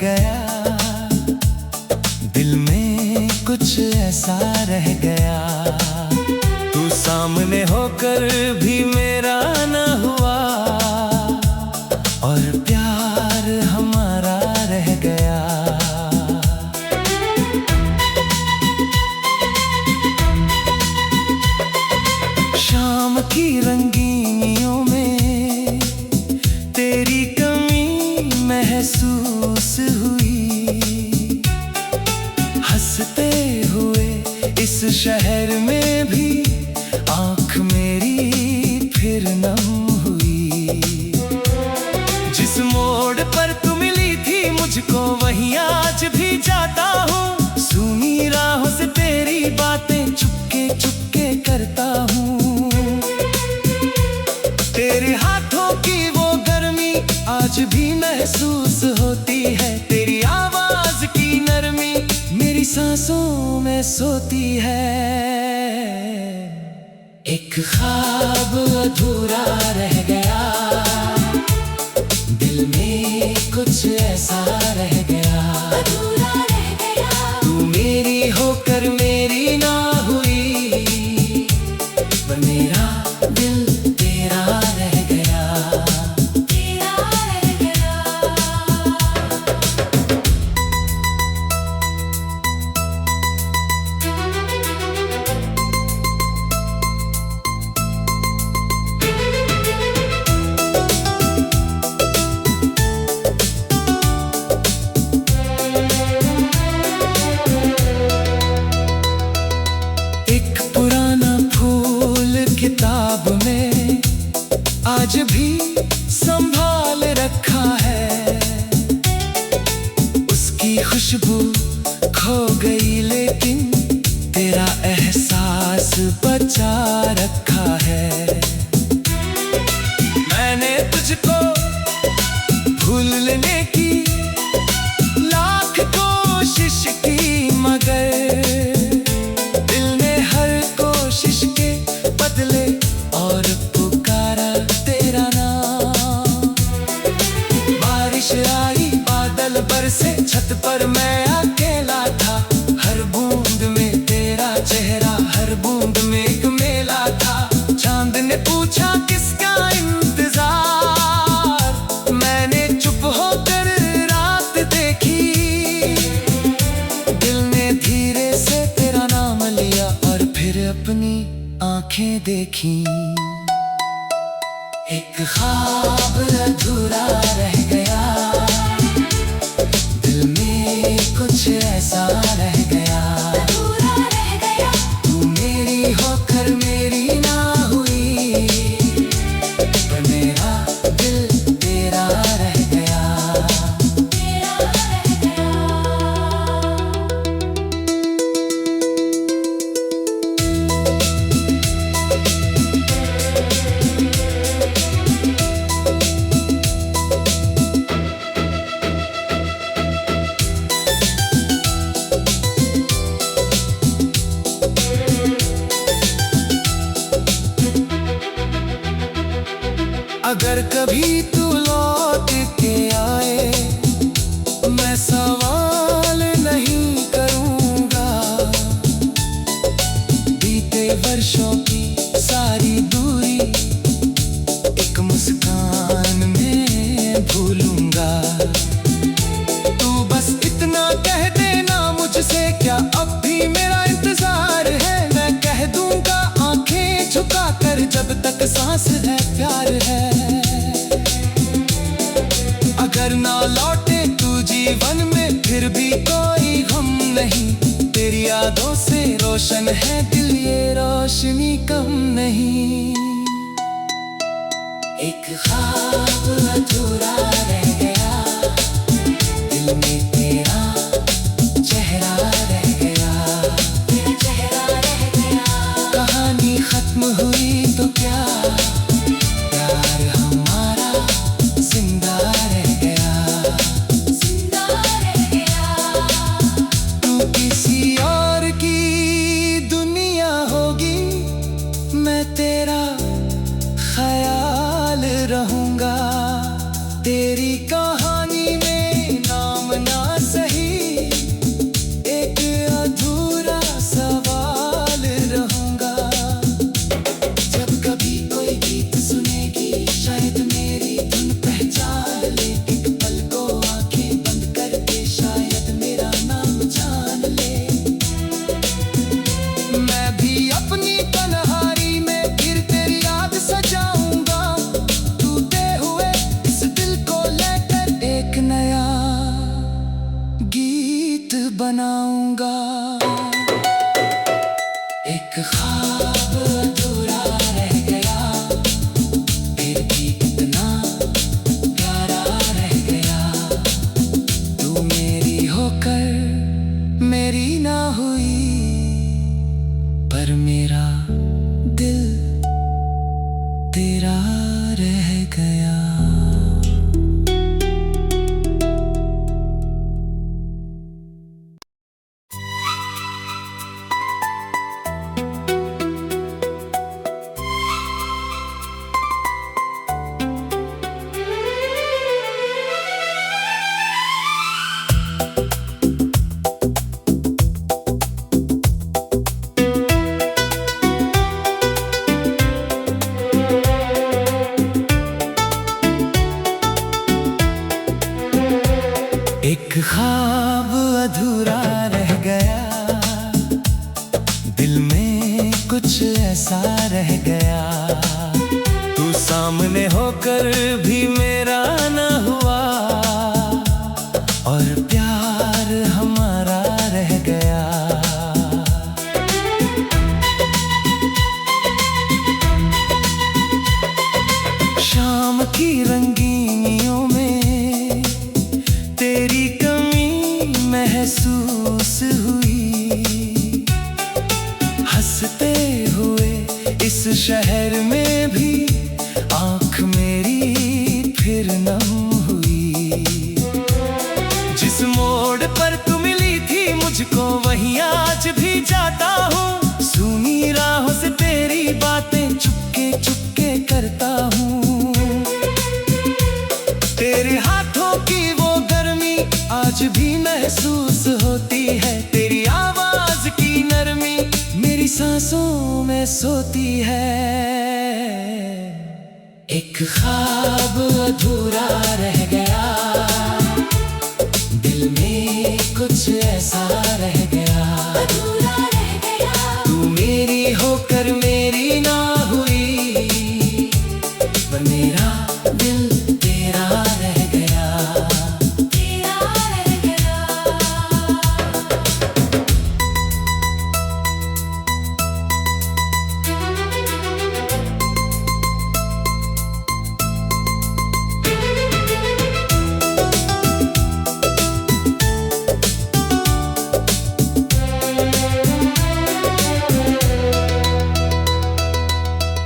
गया, दिल में कुछ ऐसा रह गया। तू सामने होकर भी मेरा न हुआ और प्यार हमारा रह गया। शाम की रंगीनियों में तेरी कमी महसूस हुई। हंसते हुए इस शहर में भी आँख मेरी फिर नम हुई। जिस मोड़ पर तू मिली थी मुझको वहीं आज भी जाता हूँ। सुनी राहों से तेरी बातें चुपके चुपके करता हूँ। तेरे हाथों की वो गर्मी आज भी महसूस होती है। तेरी आवाज की नरमी मेरी सांसों में सोती है। एक ख्वाब अधूरा रह गया, दिल में कुछ ऐसा रह गया। अधूरा रह गया, तू मेरी होकर मेरी ना हुई, पर मेरा दिल तेरा रह गया। तेरा रह गया। एक पुराना फूल किताब में आज भी संभाल रखा है। उसकी खुशबू खो गई लेकिन तेरा एहसास बचा रखा है। मैंने तुझको भूल लेने की लाख कोशिश की, मगर दिल ने हर कोशिश के बदले और पुकारा तेरा नाम। बारिश आई, बादल बरसे, छत पर मैं अकेला था। हर बूंद में तेरा चेहरा, हर बूंद में एक मेला था। चांद ने पूछा किसका इंतजार, मैंने चुप होकर रात देखी। दिल ने धीरे से तेरा नाम लिया और फिर अपनी आंखें देखी। एक ख्वाब अधूरा रह गया, दिल में कुछ ऐसा रह गया। अधूरा रह गया, तू मेरी होकर मेरी ना हुई, पर मेरा दिल तेरा रह गया। तेरा रह गया। अगर कभी तू लौट के आए, मैं सवाल नहीं करूंगा। बीते वर्षों की सारी दूरी एक मुस्कान में भूलूंगा। तू बस इतना कह देना मुझसे, क्या अब भी मेरा इंतजार है। मैं कह दूंगा आंखें झुका कर, जब तक सांस है प्यार है। अगर ना लौटे तू जीवन में फिर भी कोई गम नहीं। तेरी यादों से रोशन है दिल, ये रोशनी कम नहीं। एक ख्वाब अधूरा रह गया, दिल में तेरा चेहरा रह गया। तेरा चेहरा रह गया। कहानी खत्म हुई तो क्या, प्यार हमारा जिंदा रह गया। जिंदा रह गया। तू किसी और की दुनिया होगी, मैं तेरा ख्याल रहूंगा। तेरी कहानी में नाम ना बनाऊंगा। एक ख्वाब अधूरा रह गया, फिर भी कितना प्यारा रह गया। तू मेरी होकर मेरी ना हुई, पर मेरा दिल तेरा रह गया। एक ख्वाब अधूरा रह गया, दिल में कुछ ऐसा रह गया। तू सामने होकर भी मेरा न हुआ, और प्यार हमारा रह गया। शाम की रंगीनियों में तेरी कमी महसूस हुई। हंसते हुए इस शहर में भी आँख मेरी फिर नम हुई। जिस मोड़ पर तू मिली थी मुझको, वहीं आज भी जाता हूँ। सुनी राहों से तेरी बातें चुपके चुपके करता हूँ। तेरे हाथों की वो गर्मी आज भी महसूस होती है। तेरी आवाज की नरमी मेरी सांसों में सोती है। एक ख्वाब अधूरा रह गया, दिल में कुछ ऐसा रह गया। अधूरा रह गया। तू मेरी होकर मेरी ना हुई, पर मेरा दिल तेरा रह गया। तेरा रह गया।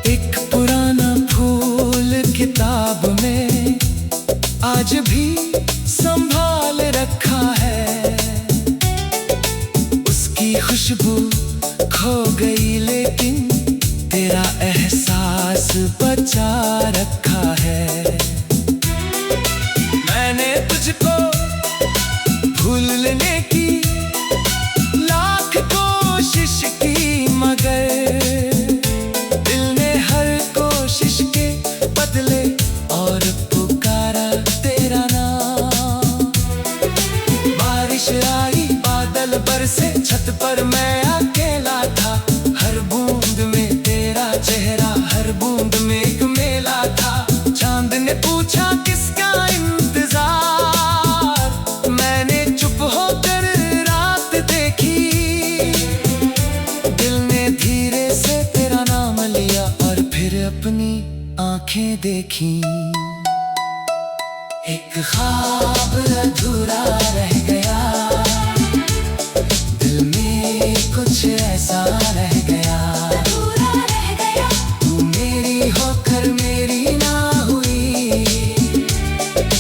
एक पुराना फूल किताब में आज भी संभाल रखा है। उसकी खुशबू खो गई, लेकिन तेरा एहसास बचा रखा है। मैंने तुझको भूलने की लाख कोशिश की, मगर दिल ने हर कोशिश के बदले और पुकारा तेरा नाम। बारिश आई, बादल बरसे, छत पर मैं अकेला था। हर बूंद में तेरा चेहरा, हर बूंद में एक मेला था। चांद ने पूछा किसका इंतजार, मैंने चुप होकर रात देखी। दिल ने धीरे से तेरा नाम लिया, और फिर अपनी आंखें देखी। एक ख्वाब अधूरा रह गया, दिल में कुछ ऐसा रह गया। अधूरा रह गया। तू मेरी होकर मेरी ना हुई,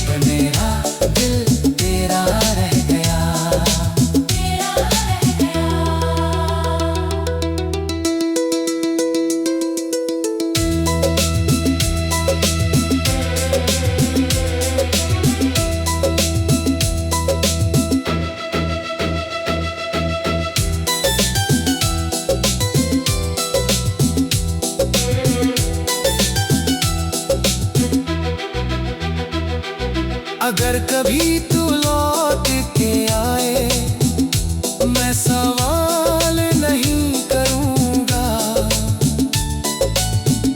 पर मेरा दिल तेरा रह गया। तेरा रह गया। अगर कभी तू लौट के आए, मैं सवाल नहीं करूंगा।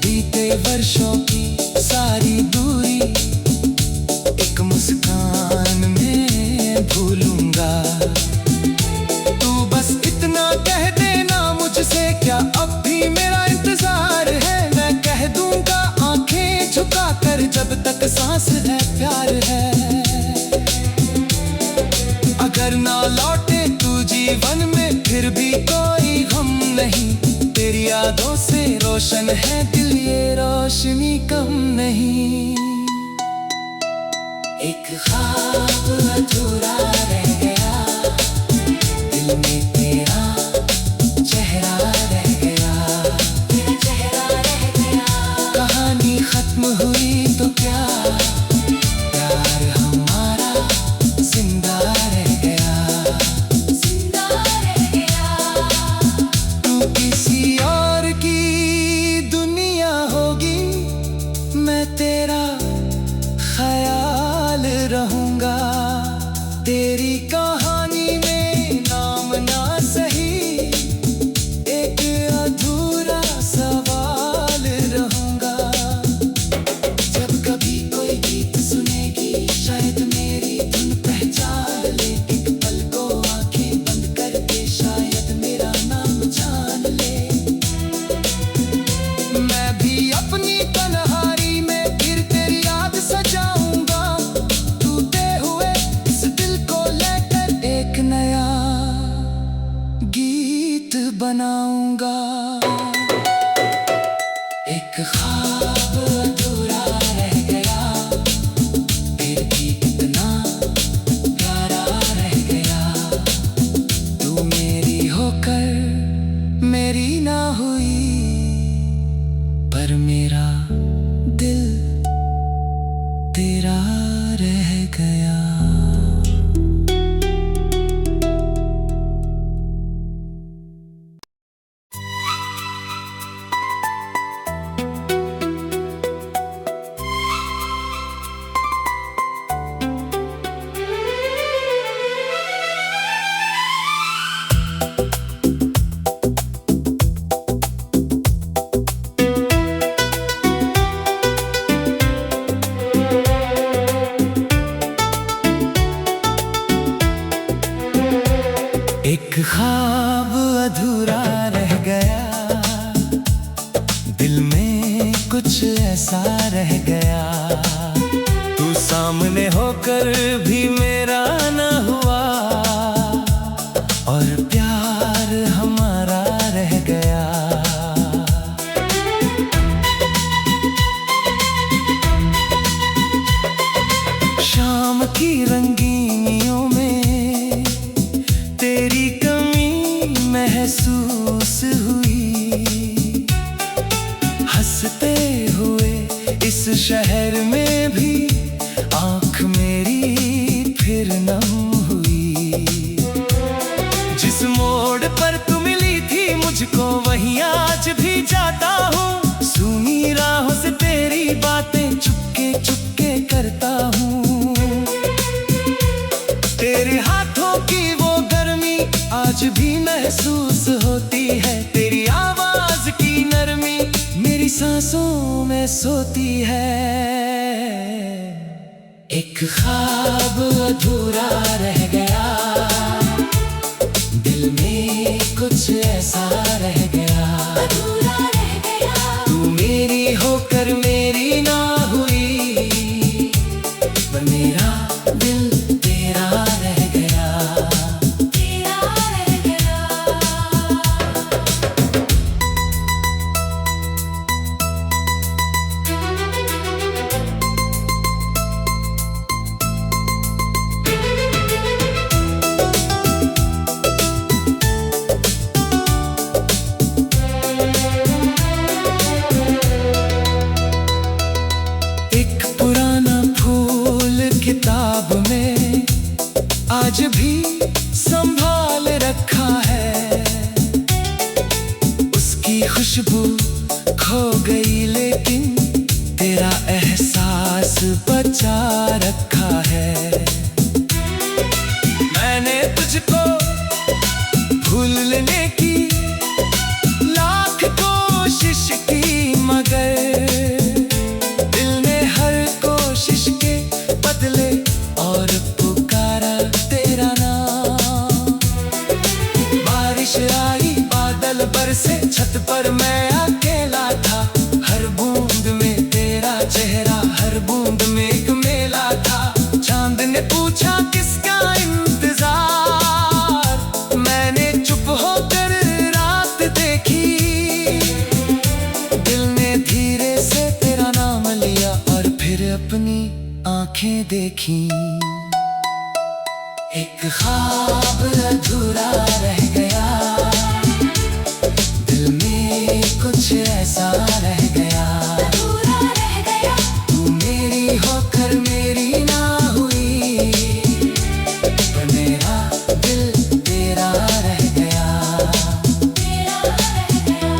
बीते वर्षों की सारी दूरी एक मुस्कान में भूलूंगा। अगर ना लौटे तू जीवन में फिर भी कोई गम नहीं। तेरी यादों से रोशन है दिल, ये रोशनी कम नहीं। एक ख्वाब अधूरा रह गया, दिल में तेरा चेहरा रह गया, तेरा चेहरा रह गया। कहानी खत्म हुई तो क्या, प्यार हमारा जिंदा रह गया, जिंदा रह गया। तू किसी और की दुनिया होगी, मैं तेरा ख्याल रहूंगा। तेरी कहानी में नाम ना सही, एक अधूरा सवाल रहूंगा। जब कभी कोई गीत सुनेगी, शायद मेरी धुन पहचान ले। एक पल को आंखें बंद करके शायद मेरा नाम जान ले। मैं भी अपनी तन्हाई में फिर तेरी याद सजाऊंगा। टूटे हुए इस दिल को लेकर एक नया गीत बनाऊंगा। एक ख्वाब अधूरा रह गया, फिर भी इतना प्यारा रह गया। तू मेरी होकर मेरी ना हुई, पर मेरा दिल तेरा रह गया। एक ख्वाब अधूरा रह गया, दिल में कुछ ऐसा रह गया। तू सामने होकर भी मेरा न हुआ, और प्यार हमारा रह गया। शाम की रंगीनियों में तेरी कमी महसूस हुई। हंसते हुए इस शहर में भी आंख मेरी फिर नम हुई। जिस मोड़ पर तू मिली थी मुझको, वहीं आज भी जाता हूँ। सुनी राहों से तेरी बातें चुपके चुपके करता हूँ। तेरे हाथों की वो गर्मी आज भी महसूस होती है। तेरी आवाज की नरमी मेरी सांसों में सोती है। एक ख्वाब अधूरा रह गया, दिल में कुछ ऐसा रह गया, अधूरा रह गया। तू मेरी होकर मेरी ना हुई, पर मेरा दिल तेरा रह गया, तेरा रह गया। एक पुराना फूल किताब में आज भी संभाल रखा है। उसकी खुशबू खो गई, लेकिन तेरा एहसास बचा रखा है। मैंने तुझको भूलने की लाख कोशिश की, मगर दिल ने हर कोशिश के बदले और पुकारा तेरा नाम। बारिश आई, बादल बरसे, छत पर मैं अकेला था। हर बूंद में तेरा चेहरा, हर बूंद में एक मेला था। चांद ने पूछा किसका इंतजार, नहीं। एक ख्वाब अधूरा रह गया, दिल में कुछ ऐसा रह गया, अधूरा रह गया। तू मेरी होकर मेरी ना हुई, पर मेरा दिल तेरा रह गया, तेरा रह गया।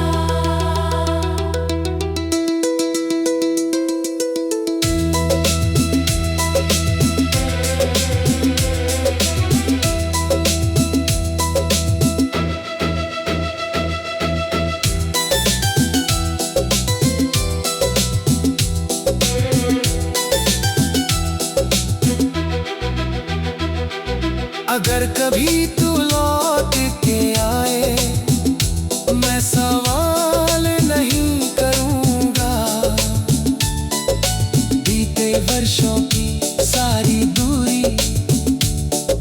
अगर कभी तू लौट के आए, मैं सवाल नहीं करूंगा। बीते वर्षों की सारी दूरी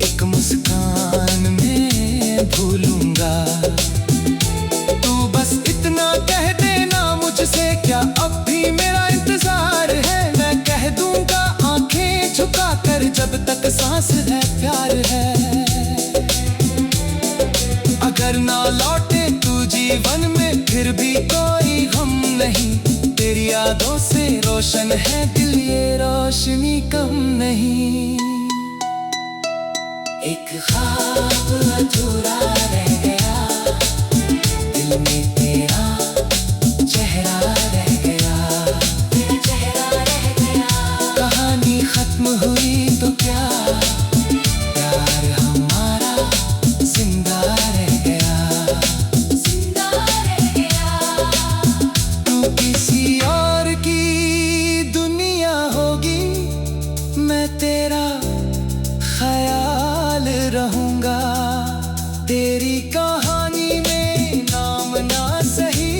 एक मुस्कान में भूलूंगा। तू बस इतना कह देना मुझसे, क्या अब भी मेरा इंतजार है? मैं कह दूंगा आंखें झुका कर, जब तक सांस है प्यार है। अगर ना लौटे तू जीवन में, फिर भी कोई गम नहीं। तेरी यादों से रोशन है दिल, ये रोशनी कम नहीं। एक ख्वाब अधूरा रह गया, दिल में तेरा चेहरा रह गया, तेरा चेहरा रह गया। कहानी खत्म हुई तो क्या, प्यार हमारा जिंदा रह गया, जिंदा रह गया। तू किसी और की दुनिया होगी, मैं तेरा ख्याल रहूंगा। तेरी कहानी में नाम ना सही,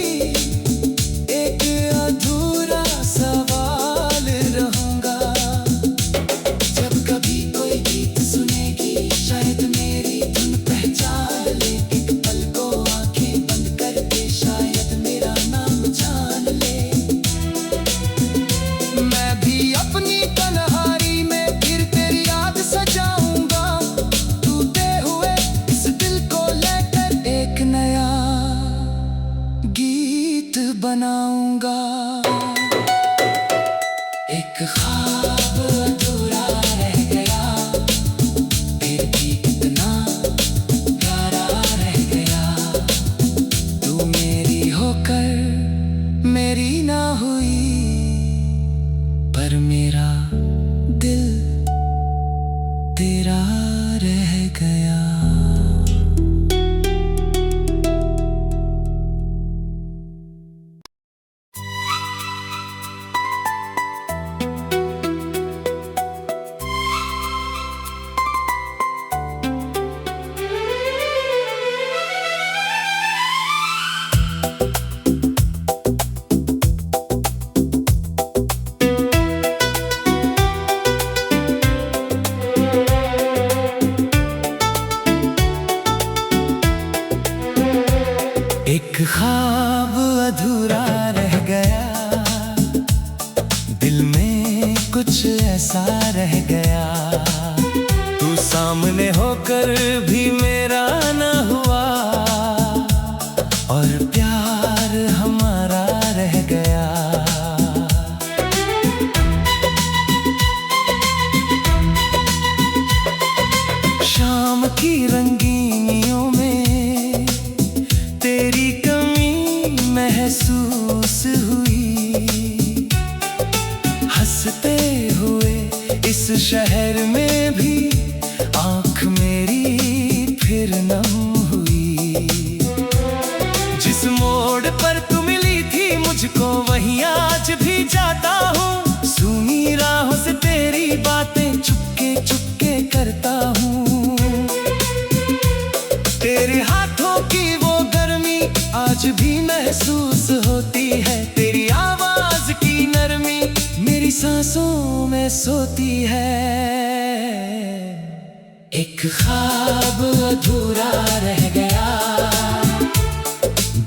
एक अधूरा सवाल रहूंगा। जब कभी कोई गीत सुनेगी, शायद मेरी धुन पहचान ले। एक पल को आंखें बंद करके शायद मेरा नाम जान ले। मैं भी अपनी तन्हाई में फिर तेरी याद सजाऊंगा। टूटे हुए इस दिल को लेकर एक नया गीत बनाऊंगा। एक ख्वाब अधूरा रह गया, फिर भी इतना प्यारा रह गया। तू मेरी होकर मेरी ना हुई, पर मेरा दिल तेरा रह गया। एक ख्वाब अधूरा रह गया, दिल में कुछ ऐसा रह गया। तू सामने होकर भी मेरा ना हुआ, और प्यार हमारा रह गया। शाम की रंगीनियों में तेरी कमी महसूस हुई। हंसते हुए इस शहर में भी आँख मेरी फिर नम हुई। जिस मोड़ पर तू मिली थी मुझको, वहीं आज भी जाता हूँ। सुनी राहों से तेरी बातें चुपके चुपके करता हूँ। तेरे हाथों की वो गर्मी आज भी महसूस होती है। तेरी आवाज की नरमी मेरी सांसों में सोती है। एक ख्वाब अधूरा रह गया,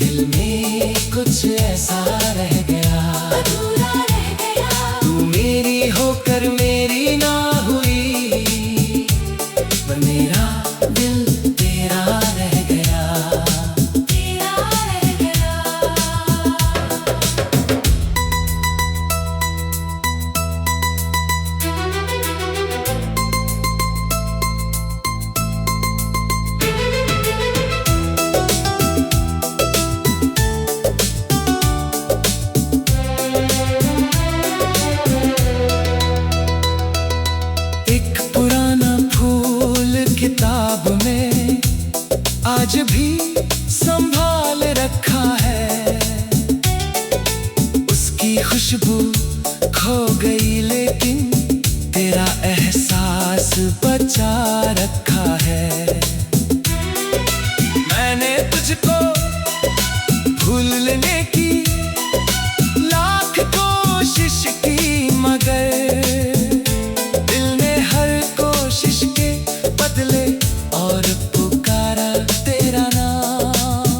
दिल में कुछ ऐसा रह गया, अधूरा रह गया। तू मेरी होकर मेरी ना हुई, पर मेरा दिल तेरा रह गया, तेरा रह गया। एक पुराना फूल किताब में आज भी संभाल रखा है, उसकी खुशबू खो गई लेकिन तेरा एहसास बचा रखा है। मैंने तुझको भूल लेने की लाख कोशिश की, मगर दिल ने हर कोशिश के बदले और पुकारा तेरा नाम।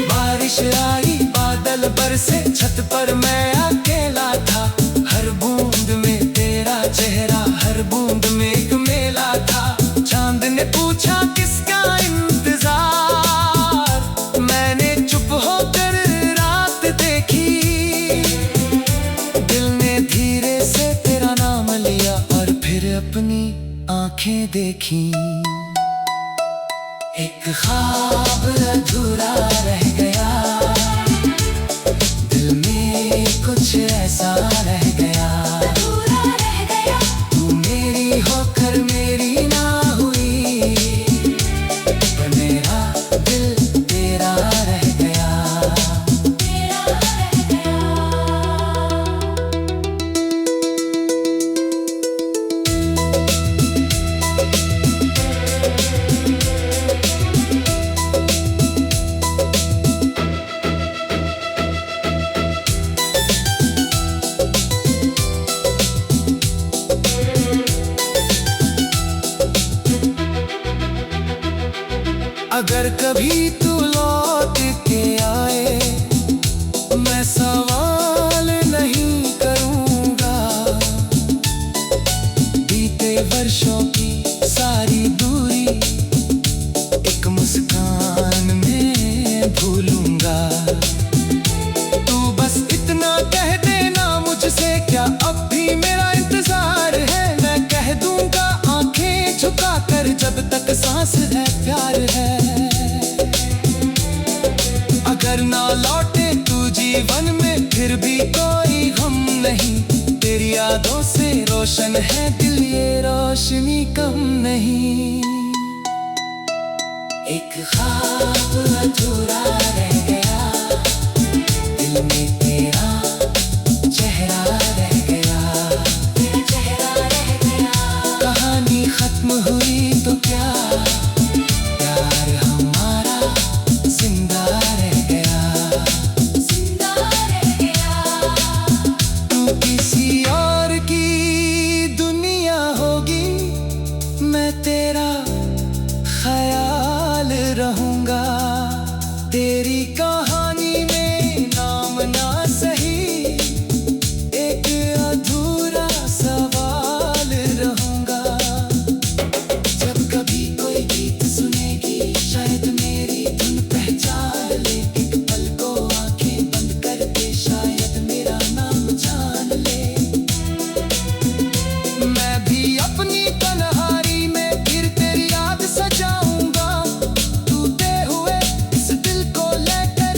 बारिश आई, बादल बरसे, छत पर मैं अकेला था। हर बूंद में तेरा चेहरा, हर बूंद में एक मेला था। चांद ने पूछा किसका इंतजार, मैंने चुप होकर रात देखी। दिल ने धीरे से तेरा नाम लिया और फिर अपनी आंखें देखी। एक ख्वाब अधूरा रह गया, दिल में कुछ ऐसा रह गया, अधूरा रह गया। तू मेरी होकर मेरी ना हुई, पर मेरा दिल तेरा रह गया, तेरा रह गया। अगर कभी तू लौट के आए, मैं सवाल नहीं करूंगा। बीते वर्षों की सारी दूरी एक मुस्कान में भूलूंगा। तू बस इतना कह देना मुझसे, क्या अब भी मेरा इंतजार है। मैं कह दूंगा आंखें झुकाकर, जब तक सांस है प्यार है। अगर ना लौटे तू जीवन में, फिर भी कोई गम नहीं। तेरी यादों से रोशन है दिल, ये रोशनी कम नहीं। एक ख्वाब अधूरा रह गया, दिल में तेरा चेहरा रह गया, तेरा चेहरा रह गया। कहानी खत्म हुई तो क्या, प्यार हमारा जिंदा रह गया, जिंदा रह गया। तू किसी और की दुनिया होगी, मैं तेरा ख्याल रहूंगा। तेरी कहानी में नाम ना सही, एक अधूरा सवाल रहूंगा। जब कभी कोई गीत सुनेगी, शायद मेरी धुन पहचान ले। एक पल को आंखें बंद करके शायद मेरा नाम जान ले। मैं भी अपनी तन्हाई में फिर तेरी याद सजाऊंगा। टूटे हुए इस दिल को लेकर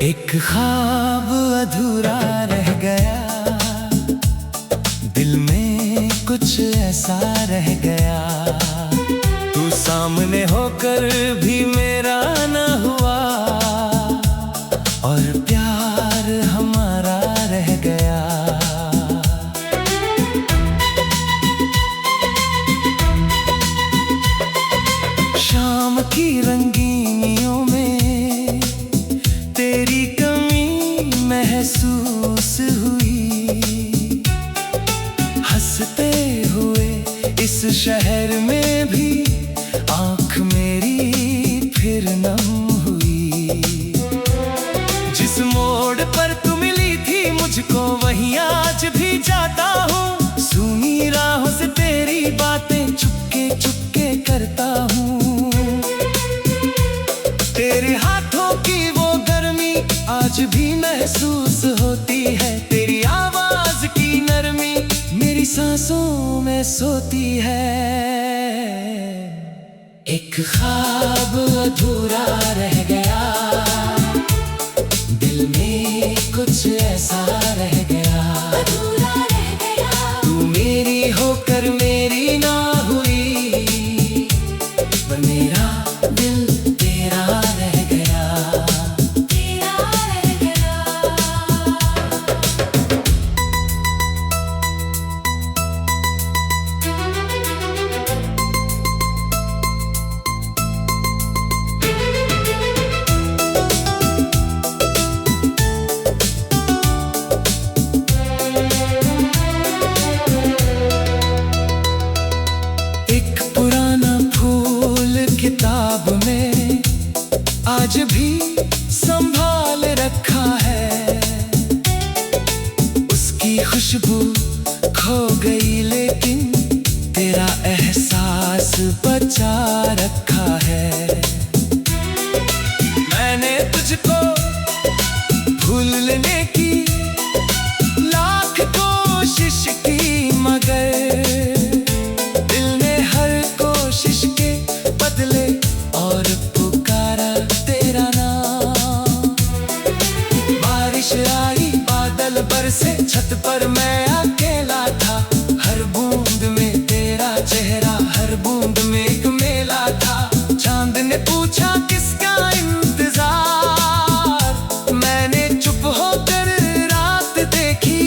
एक ख्वाब अधूरा रह गया, दिल में कुछ ऐसा रह गया। तू सामने होकर भी मेरा न हुआ, और प्यार हमारा रह गया। शाम की रंगीनियों में तेरी कमी महसूस हुई। हंसते हुए इस शहर में भी आँख मेरी फिर नम हुई। जिस मोड़ पर तू मिली थी मुझको वहीं आज भी जाता हूँ। सुनी राहों से तेरी बातें चुपके चुपके करता हूँ। तेरे हाथों की वो गर्मी आज भी महसूस होती है। तेरी आवाज की नरमी मेरी सांसों में सोती है। एक ख्वाब अधूरा रह गया, दिल में कुछ ऐसा रह गया। अधूरा रह गया। तू मेरी होकर मेरी ना हुई, पर मेरा दिल तेरा रह गया। तेरा रह गया। एक पुराना फूल किताब में आज भी संभाल रखा है। उसकी खुशबू खो गई लेकिन तेरा एहसास बचा रखा है। मैंने तुझको भूलने की लाख कोशिश की, मगर दिल ने हर कोशिश के बदले और पुकारा तेरा नाम। बारिश आई, बादल बरसे, छत पर मैं अकेला था। हर बूंद में तेरा चेहरा, हर बूंद में एक मेला था। चांद ने पूछा किसका इंतजार, मैंने चुप होकर रात देखी।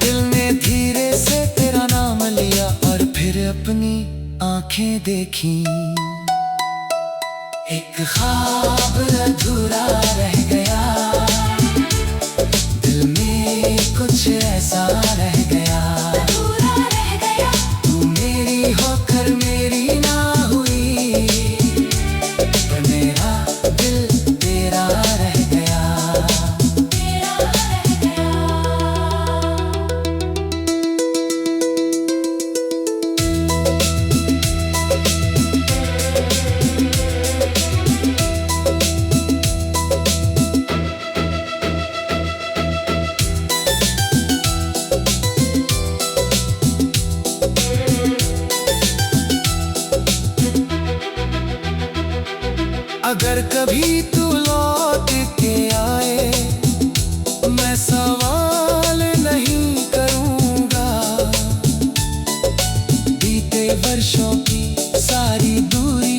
दिल ने धीरे से तेरा नाम लिया और फिर अपनी आंखें देखी। एक ख्वाब अधूरा रह गया, दिल में कुछ ऐसा रह गया। अधूरा रह गया। तू मेरी होकर मेरी ना हुई, पर मेरा दिल तेरा रह गया। तेरा रह गया। अगर कभी तू लौट के आए, मैं सवाल नहीं करूंगा। बीते वर्षों की सारी दूरी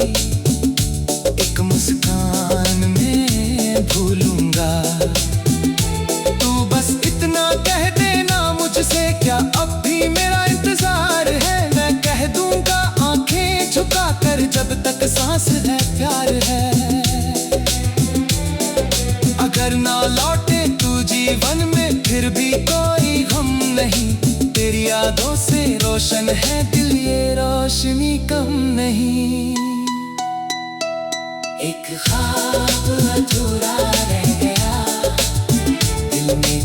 एक मुस्कान में भूलूंगा। तू बस इतना कह देना मुझसे, क्या अब भी मेरा इंतजार है। मैं कह दूंगा आंखें झुका कर, जब तक सांस है प्यार है। अगर ना लौटे तू जीवन में फिर भी कोई गम नहीं। तेरी यादों से रोशन है दिल, ये रोशनी कम नहीं। एक ख्वाब अधूरा रह गया, दिल में